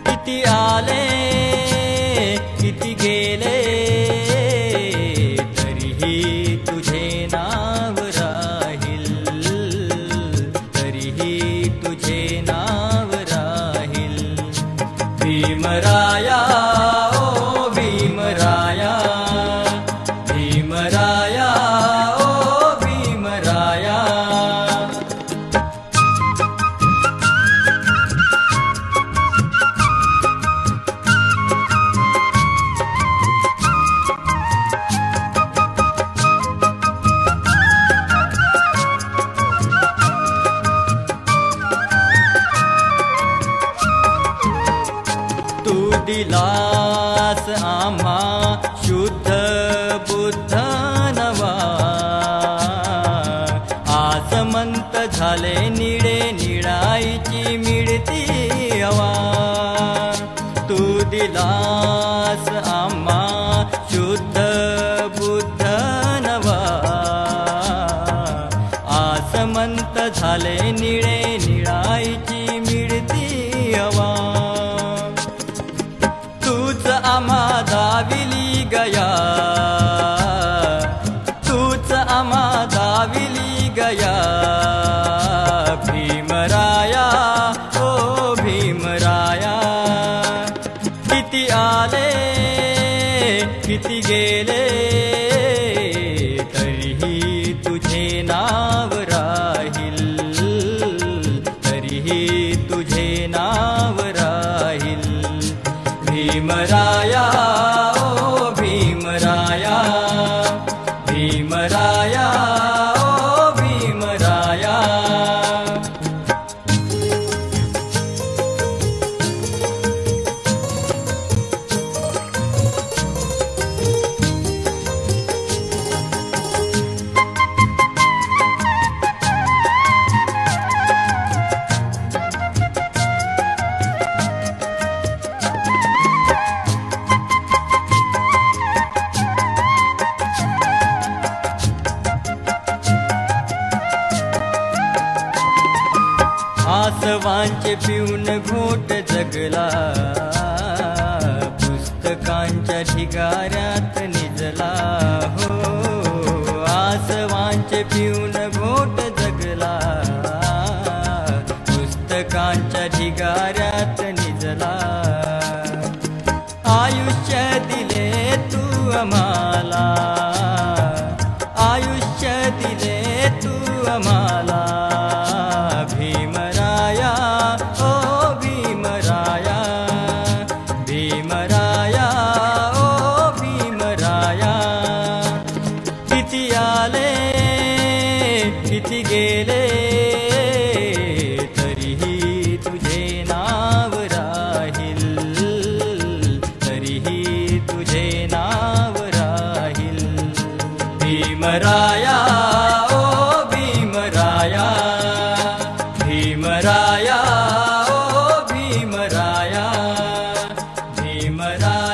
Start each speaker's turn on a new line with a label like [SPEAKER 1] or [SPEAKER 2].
[SPEAKER 1] किती आले किती गेले तरीही तुझे नाव राहील, तरीही तुझे नाव राहील। भीमराया ओ भीमराया, भीमराया ओ भीमराया। तू दिलास आम्हा शुद्ध बुद्ध नवा, आसमंत झाले निळे निळाईची मिळती हवा। तू दिलास आम्हा शुद्ध बुद्ध नवा, आसमंत झाले निळे निळाईची मिळती हवा। तूच आम्हा दाविली गया, तूच आम्हा दाविली गया। भीमराया ओ भीमराया। किती आले किती गेले तरीही तुझे नाव राहील, तरीही तुझे नाव राहील। भीमराया ओ भीमराया, भीमराया ओ भीमराया। आसवांचे पिऊन घोट जगला, पुस्तकांच्या ढिगाऱ्यात निजला हो। आसवांचे पिऊन घोट जगला, पुस्तकांच्या ढिगाऱ्यात निजला। आयुष्य दिले तू आम्हाला, आयुष्य दिले तू आम्हाला। भीमराया ओ भीमराया, भीमराया ओ भीमराया। किती आले किती गेले तरीही तुझे नाव राहील, तरीही तुझे नाव राहील। भीमराया ओ भीमराया, भीमराया ओ भीमराया, भीमराया।